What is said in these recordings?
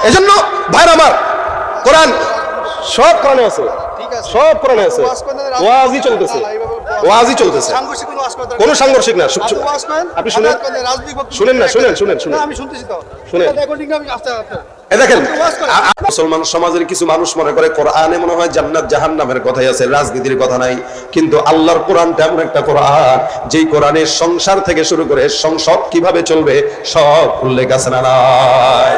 এজন্য ভাইরা আমার, কোরআন সব কোরআনে আছে, সব কোরআনে আছে, ওয়াজই চলতেছে, ওয়াজই চলতেছে, কোনো সাংঘর্ষিক না। আপনি শুনেন, শুনেন না, শুনেন শুনেন শুনেন, আমি শুনতেছি তো, শুনেন। দেখেন, মুসলমান সমাজের কিছু মানুষ মনে করে কোরআনে মনে হয় জান্নাত জাহান্নামের কথাই আছে, রাজনীতির কথা নাই। কিন্তু আল্লাহর কোরআনটা এমন একটা কোরআন, যেই কোরআনের সংসার থেকে শুরু করে সংসদ কিভাবে চলবে সব উল্লেখ আছে না নাই?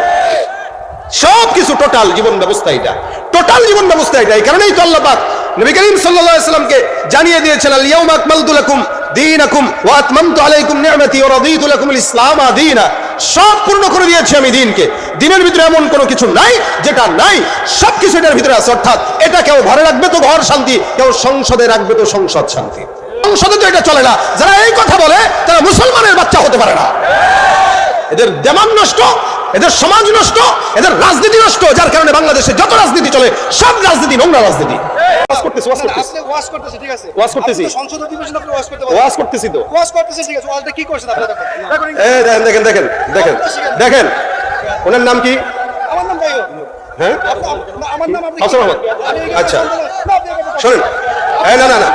সব কিছু টোটাল জীবন ব্যবস্থা, এটা টোটাল জীবন ব্যবস্থা এটা। এই কারণেই তো আল্লাহ পাক নবী করিম সাল্লাল্লাহু আলাইহি সাল্লামকে জানিয়ে দিয়েছেন, আল ইয়াউমা আকমালতু লাকুম দীনাকুম ওয়া আতমামতু আলাইকুম নি'মাতি ওয়া রাদিতু লাকুমুল ইসলাম দীনা। সব পূর্ণ করে দিয়েছি আমি দিনকে। দিনের ভিতরে এমন কোনো কিছু নাই যেটা নাই, সবকিছু এটার ভিতরে আছে। অর্থাৎ এটা কেউ ঘরে রাখবে তো ঘর শান্তি, কেউ সংসদে রাখবে তো সংসদ শান্তি। সংসদে তো এটা চলে না। যারা এই কথা বলে তারা মুসলমানের বাচ্চা হতে পারে না। এদের দেমাগ নষ্ট, এদের সমাজ নষ্ট, এদের রাজনীতি নষ্ট, যার কারণে বাংলাদেশে যত রাজনীতি চলে সব রাজনীতি নোংরা রাজনীতি। ওয়াজ করতেছি, ওয়াজ করতেছি, আপনি ওয়াজ করতেছেন, ঠিক আছে, ওয়াজ করতেছি, সংসদ অধিবেশনে আপনি ওয়াজ করতে পারেন, ওয়াজ করতেছি তো, ওয়াজ করতেছেন, ঠিক আছে, ওয়াজটা কি করছেন আপনারা? এই দেখেন দেখেন দেখেন দেখেন, ওনার নাম কি? আমার নাম ভাইও, হ্যাঁ, আমার নাম আপনি হাসান আহমদ। আচ্ছা শোনেন, এই না না না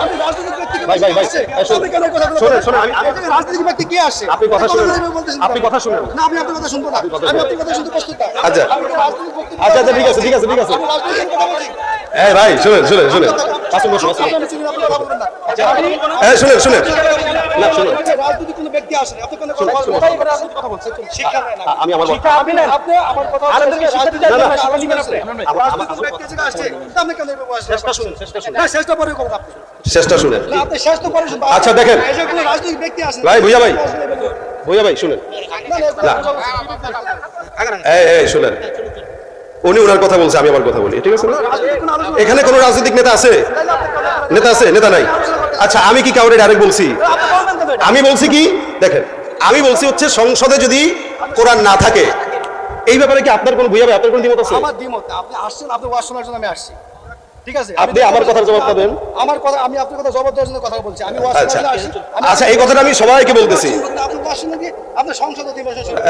আপনি রাজনৈতিক ব্যক্তি, ভাই ভাই ভাই, শোনেন শোনেন, রাজনৈতিক ব্যক্তি কে আসে? আপনি কথা শুনেন, আপনি কথা শুনেন না, আমি আপনার কথা শুনবো না, আমি আপনার কথা শুনতে প্রস্তুত না। আচ্ছা রাজনৈতিক ব্যক্তি, আচ্ছা আচ্ছা, ঠিক আছে ঠিক আছে ঠিক আছে। আমি রাজনৈতিক কথা বলছি। এই ভাই শুনেন শুনেন শুনেন, আসুন বসুন আসুন। আপনি চিনেন, আপনি কথা বলবেন না। এই শুনেন শুনেন, না শুনেন, রাজনৈতিক কোনো ব্যক্তি আসে, আপনি কোনো কথা বলবেন না, রাজনৈতিক কথা বলছেন, শিক্ষা নেন না। আমি আমার শিক্ষা আপনি নেন, আপনি আমার কথা আরেকজনকে শিক্ষা দিতে যাবেন না, শিক্ষা দিবেন আপনি। রাজনৈতিক ব্যক্তি যেটা আসছে, আপনি কেন এভাবে আসছেন? চেষ্টা শুনেন, চেষ্টা শুনেন, না, শেষটা পরে করুন আপনি। চেষ্টা শুনেন। না, আপনি শেষটা পরে শুনবেন। আচ্ছা, দেখেন। এসব কোনো রাজনৈতিক ব্যক্তি আসে না। ভাই ভুইয়া ভাই, ভুইয়া ভাই শুনেন, এই শুনেন, উনি ওনার কথা বলছে, আমি আমার কথা বলি, ঠিক আছে না? এখানে কোনো রাজনৈতিক নেতা আছে? নেতা আছে? নেতা নাই? আচ্ছা, আমি কি কাউরে ডাইরেক্ট বলছি? আমি বলছি কি, দেখেন, আমি বলছি হচ্ছে সংসদে যদি কোরআন না থাকে, এই ব্যাপারে কি আপনার কোনো ভুইয়া ভাই, আপনার কোনো দ্বিমত আছে? আমার দ্বিমত না। আপনি আসছেন, আপনি ওয়াজ শোনার জন্য আমি আসছি, ঠিক আছে? আপনি আমার কথার জবাব দেবেন। আমার কথা, আমি আপনার কথা জবাব দেওয়ার জন্য কথা বলছি। আমি ওয়াজ আচ্ছা শোনার জন্য আসছি। আচ্ছা, এই কথাটা আমি সবাইকে বলতেছি। আপনি ওয়াজ শুনে কি আপনি সংসদ অধিবেশন শুনুন।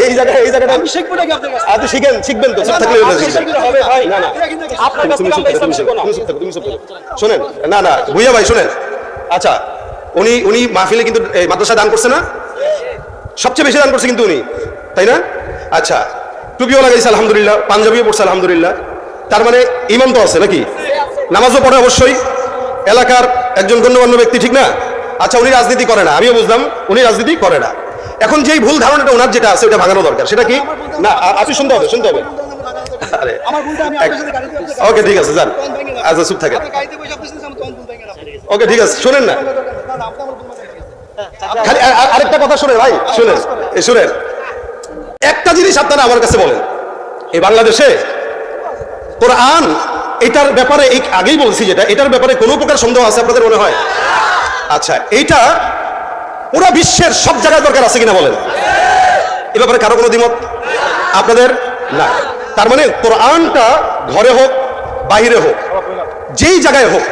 এই জায়গাটা আমি শিখবো নাকি আপনার কাছে? আপনি শিখবেন তো, চুপ থাকলে আপনি শিখলে হবে ভাই। না না, এটা কিন্তু আপনার কাছে আমরা ইসলাম শিখবো না। তুমি চুপ থাকো। শোনেন, না না ভুইয়া ভাই শুনেন, আচ্ছা উনি মাহফিলে কিন্তু মাদ্রাসা দান করছে না? সবচেয়ে বেশি দান করছে কিন্তু উনি, তাই না? আচ্ছা, টুপিও লাগাইছে আলহামদুলিল্লাহ, পাঞ্জাবিও পড়ছে আলহামদুলিল্লাহ, তার মানে ইমান তো আছে নাকি? নামাজও পড়ে অবশ্যই, এলাকার একজন গণ্যমান্য ব্যক্তি, ঠিক না? আচ্ছা, উনি রাজনীতি করে না, আমিও বুঝলাম উনি রাজনীতি করে না। এখন যেই ভুল ধারণাটা ওনার যেটা আছে ওটা ভাঙানো দরকার। সেটা কি? না, আপনি শুনতে হবে, শুনতে হবে। আরে আমার ভুলটা আমি আপনার সাথে গাড়িতে বসে ওকে, ঠিক আছে, যান। তখন ভেঙে না। আচ্ছা, চুপ থাকেন। আপনি গাড়িতে বসে আপনি শুনছেন, আমি তখন ভুল ভেঙে না। ওকে, ঠিক আছে, শোনেন না, না, না, আপনি আমার ভুল ভেঙে। খালি আরেকটা কথা শুনে ভাই, শুনেন, শুনেন, একটা জিনিস আপনারা আমার কাছে বলেন, এই বাংলাদেশে কোরআন এটার ব্যাপারে আগেই বলছি, যেটা এটার ব্যাপারে কোনো প্রকার সন্দেহ আছে আপনাদের মনে হয়? আচ্ছা, এইটা পুরো বিশ্বের সব জায়গায় দরকার আছে কিনা বলেন? এ ব্যাপারে কারো কোনো দ্বিমত আপনাদের না? তার মানে কোরআনটা ঘরে হোক বাইরে হোক, যেই জায়গায় হোক,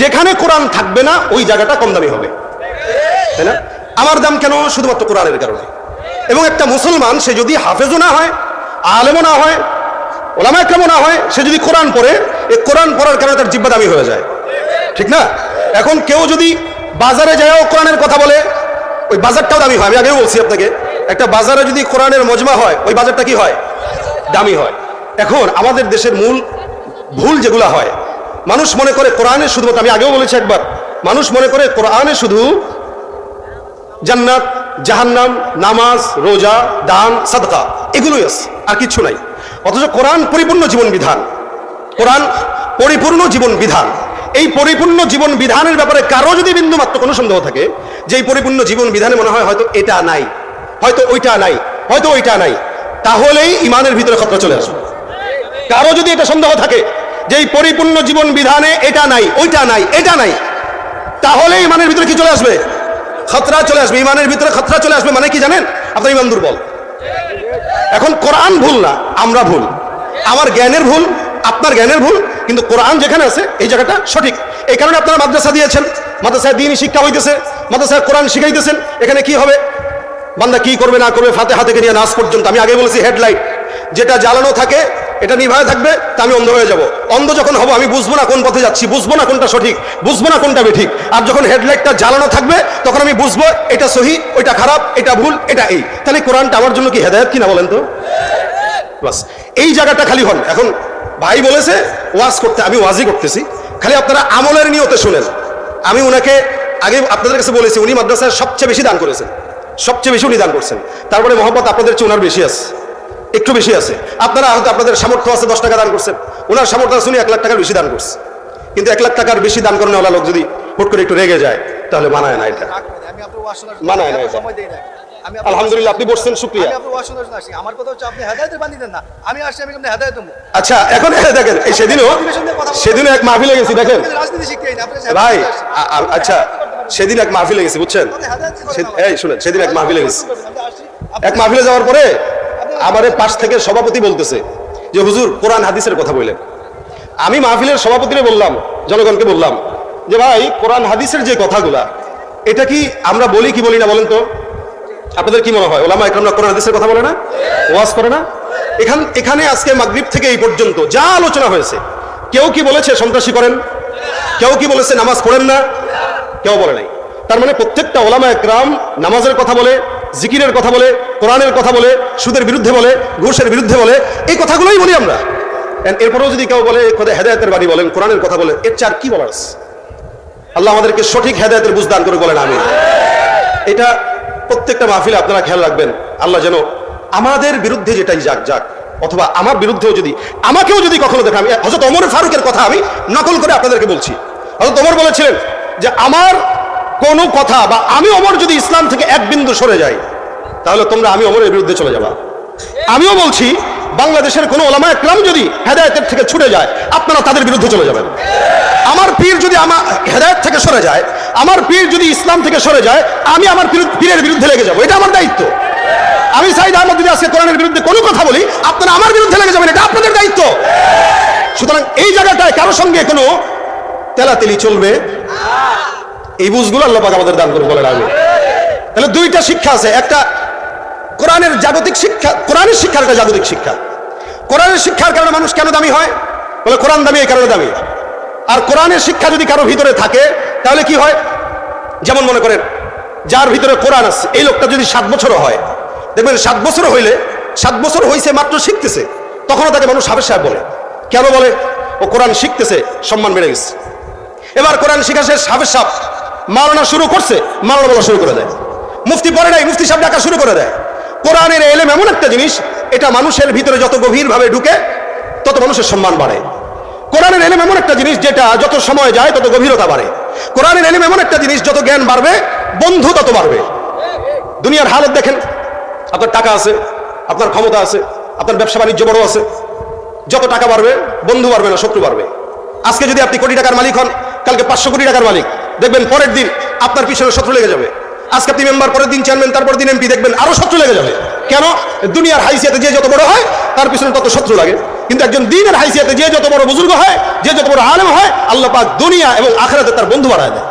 যেখানে কোরআন থাকবে না ওই জায়গাটা কম দামি হবে, তাই না? আমার দাম কেন? শুধুমাত্র কোরআনের কারণে। এবং একটা মুসলমান, সে যদি হাফেজও না হয়, আলেমও না হয়, ওলামা একরামও না হয়, সে যদি কোরআন পড়ে, এই কোরআন পড়ার কারণে তার জিহ্বা দামি হয়ে যায়, ঠিক না? এখন কেউ যদি বাজারে যায়ও কোরআনের কথা বলে, ওই বাজারটাও দামি হয়। আমি আগেও বলছি আপনাকে, একটা বাজারে যদি কোরআনের মজমা হয়, ওই বাজারটা কি হয়? দামি হয়। এখন আমাদের দেশের মূল ভুল যেগুলো হয়, মানুষ মনে করে কোরআনে শুধুমাত্র, আমি আগেও বলেছি একবার, মানুষ মনে করে কোরআনে শুধু জান্নাত জাহান্নাম, নামাজ রোজা দান সাদকা এগুলোই আছে, আর কিছু নাই। অথচ কোরআন পরিপূর্ণ জীবন বিধান, কোরআন পরিপূর্ণ জীবন বিধান। এই পরিপূর্ণ জীবন বিধানের ব্যাপারে কারো যদি বিন্দু মাত্র কোনো সন্দেহ থাকে, যে এই পরিপূর্ণ জীবন বিধানে মনে হয় হয়তো এটা নাই, হয়তো ওইটা নাই, হয়তো ওইটা নাই, তাহলেই ইমানের ভিতরে খতরা চলে আসবে। কারো যদি এটা সন্দেহ থাকে যে এই পরিপূর্ণ জীবন বিধানে এটা নাই, ওইটা নাই, এটা নাই, তাহলে ইমানের ভিতরে কি চলে আসবে? খতরা চলে আসবে। ইমানের ভিতরে খতরা চলে আসবে মানে কি জানেন? আপনার ইমান দুর্বল। এখন কোরআন ভুল না, আমরা ভুল, আমার জ্ঞানের ভুল, আপনার জ্ঞানের ভুল, কিন্তু কোরআন যেখানে আছে এই জায়গাটা সঠিক। এই কারণে আপনারা মাদ্রাসা দিয়েছেন, মাদ্রাসায় দ্বীনি শিক্ষা হইতেছে, মাদ্রাসায় কোরআন শিখাইতেছেন। এখানে কি হবে? বান্দা কি করবে না করবে ফাতিহা থেকে নিয়ে নাস পর্যন্ত। আমি আগে বলেছি হেডলাইট যেটা জ্বালানো থাকে এটা নিভায় থাকবে, তা আমি অন্ধ হয়ে যাব। অন্ধ যখন হব আমি বুঝবো না কোন পথে যাচ্ছি, বুঝবো না কোনটা সঠিক, বুঝবো না কোনটা বেঠিক। আর যখন হেডলাইটটা জ্বালানো থাকবে তখন আমি বুঝবো এটা সহি, ওইটা খারাপ, এটা ভুল, এটা এই। তাহলে কোরআনটা আমার জন্য কি হেদায়েত কিনা বলেন তো? বাস এই জায়গাটা খালি হন। এখন ভাই বলেছে ওয়াজ করতে, আমি ওয়াজই করতেছি, খালি আপনারা আমলের নিয়তে শুনেন। আমি ওনাকে আগে আপনাদের কাছে বলেছি উনি মাদ্রাসায় সবচেয়ে বেশি দান করেছেন, সবচেয়ে বেশি উনি দান করছেন। তারপরে মহব্বত আপনাদের চেয়ে ওনার বেশি আছে, একটু বেশি আছে। আপনারা হয়তো আপনাদের সামর্থ্য আছে 10 টাকা দান করছেন, ওনার সামর্থ্য আছে উনি 1 লাখ টাকার বেশি দান করছে। কিন্তু 1 লাখ টাকার বেশি দান করেন ওলা লোক যদি হুট করে একটু রেগে যায় তাহলে মানায় না, এটা আমি আপনার ওয়াজ শোনার মানায় না এটা। সময় দেই না। আমি আলহামদুলিল্লাহ আপনি বলছেন, শুকরিয়া। আমি আপনার ওয়াজ শোনার জন্য আসি। আমার কথা হচ্ছে আপনি হেদায়েতের বাণী দেন না, আমি আসছি আমি আপনি হেদায়েত দেবো। আচ্ছা এখন দেখেন এই সেদিনও এক মাহফিলে গেছি, দেখেন রাজনীতি শিখতেই না আপনি ভাই আচ্ছা সেদিন এক মাহফিলে গেছি বুঝছেন, এই শুনেন সেদিন এক মাহফিলে গেছি। এক মাহফিলে যাওয়ার পরে আমার পাশ থেকে সভাপতি বলতেছে যে হুজুর কোরআন হাদিসের কথা বললেন। আমি মাহফিলের সভাপতিরে বললাম, জনগণকে বললাম যে ভাই কোরআন হাদিসের যে কথাগুলা এটা কি আমরা বলি কি বলি না বলেন তো? আপনাদের কি মনে হয় ওলামা ইকরামরা কোরআন হাদিসের কথা বলে না, ওয়াজ করে না? এখানে আজকে মাগরিব থেকে এই পর্যন্ত যা আলোচনা হয়েছে কেউ কি বলেছে সন্ত্রাসী করেন? কেউ কি বলেছে নামাজ পড়েন না? কেউ বলে নাই। তার মানে প্রত্যেকটা ওলামা ইকরাম নামাজের কথা বলে, জিকিরের কথা বলে, কোরআনের কথা বলে, সুদের বিরুদ্ধে বলে, ঘুষের বিরুদ্ধে বলে, এই কথাগুলোই বলি আমরা। এরপরেও যদি কেউ বলে হেদায়েতের বাণী বলেন, কোরআনের কথা বলে, এর চার কি বলার আছে? আল্লাহ আমাদেরকে সঠিক হেদায়েতের বুঝ দান করে বলেন আমিন। এটা প্রত্যেকটা মাহফিলে আপনারা খেয়াল রাখবেন, আল্লাহ যেন আমাদের বিরুদ্ধে যেটাই যাক যাক, অথবা আমার বিরুদ্ধেও যদি আমাকেও যদি কখনো দেখে, আমি হযরত ওমর ফারুকের কথা আমি নকল করে আপনাদেরকে বলছি। হযরত ওমর বলেছিলেন যে আমার কোনো কথা বা আমি ওমর যদি ইসলাম থেকে এক বিন্দু সরে যাই তাহলে তোমরা আমি ওমরের বিরুদ্ধে চলে যাবা। আমিও বলছি বাংলাদেশের কোনো ওলামা ইকরাম যদি হেদায়েতের থেকে ছুটে যায় আপনারা তাদের বিরুদ্ধে চলে যাবেন। আমার পীর যদি আমার হেদায়েত থেকে সরে যায়, আমার পীর যদি ইসলাম থেকে সরে যায়, আমি আমার পীরের বিরুদ্ধে লেগে যাবো, এটা আমার দায়িত্ব। আমি সাইদ আহমদ যদি আজকে কোরআনের বিরুদ্ধে কোনো কথা বলি আপনারা আমার বিরুদ্ধে লেগে যাবেন, এটা আপনাদের দায়িত্ব। সুতরাং এই জায়গাটায় কারোর সঙ্গে কোনো তেলাতেলি চলবে এই বুঝগুলো আল্লাহ পাক আমাদের দান করুন বলেন আমিন। তাহলে দুইটা শিক্ষা আছে, একটা কোরআনের জাগতিক শিক্ষা, কোরআনের শিক্ষার একটা জাগতিক শিক্ষা। কোরআনের শিক্ষার কারণে মানুষ কেন দামি হয়? বলে কোরআন দামি এই কারণে দামি। আর কোরআনের শিক্ষা যদি কারো ভিতরে থাকে তাহলে কি হয়? যেমন মনে করেন যার ভিতরে কোরআন আছে এই লোকটা যদি 7 বছরও হয়, দেখবেন 7 বছর হইলে 7 বছর হয়েছে মাত্র শিখতেছে, তখনও তাকে মানুষ হাফেজ সাহেব বলে। কেন বলে? ও কোরআন শিখতেছে, সম্মান বেড়ে গেছে। এবার কোরআন শিখা শেষ, হাফেজ সাহেব মাওলানা শুরু করছে, মাওলানা বলা শুরু করে দেয়। মুফতি পড়ে নাই, মুফতি সাহেব ডাকা শুরু করে দেয়। কোরআনের এলেম এমন একটা জিনিস, এটা মানুষের ভিতরে যত গভীরভাবে ঢুকে তত মানুষের সম্মান বাড়ে। কোরআনের এলেম এমন একটা জিনিস যেটা যত সময় যায় তত গভীরতা বাড়ে। কোরআনের এলেম এমন একটা জিনিস যত জ্ঞান বাড়বে বন্ধু তত বাড়বে। দুনিয়ার হালত দেখেন, আপনার টাকা আছে, আপনার ক্ষমতা আছে, আপনার ব্যবসা বাণিজ্য বড় আছে, যত টাকা বাড়বে বন্ধু বাড়বে না, শত্রু বাড়বে। আজকে যদি আপনি কোটি টাকার মালিক হন, কালকে 500 কোটি টাকার মালিক, দেখবেন পরের দিন আপনার পিছনে শত্রু লেগে যাবে। আজকে আপনি মেম্বার, পরের দিন চেয়ারম্যান, তারপর দিন এমপি, দেখবেন আরো শত্রু লেগে যাবে। কেন? দুনিয়ার হাইসিয়াতে যে যত বড় হয় তার পিছনে তত শত্রু লাগে। কিন্তু একজন দ্বীনের হাইসিয়াতে যে যত বড় বুজুর্গ হয়, যে যত বড় আলেম হয়, আল্লাহ পাক দুনিয়া এবং আখিরাতে তার বন্ধু বানায় দেয়।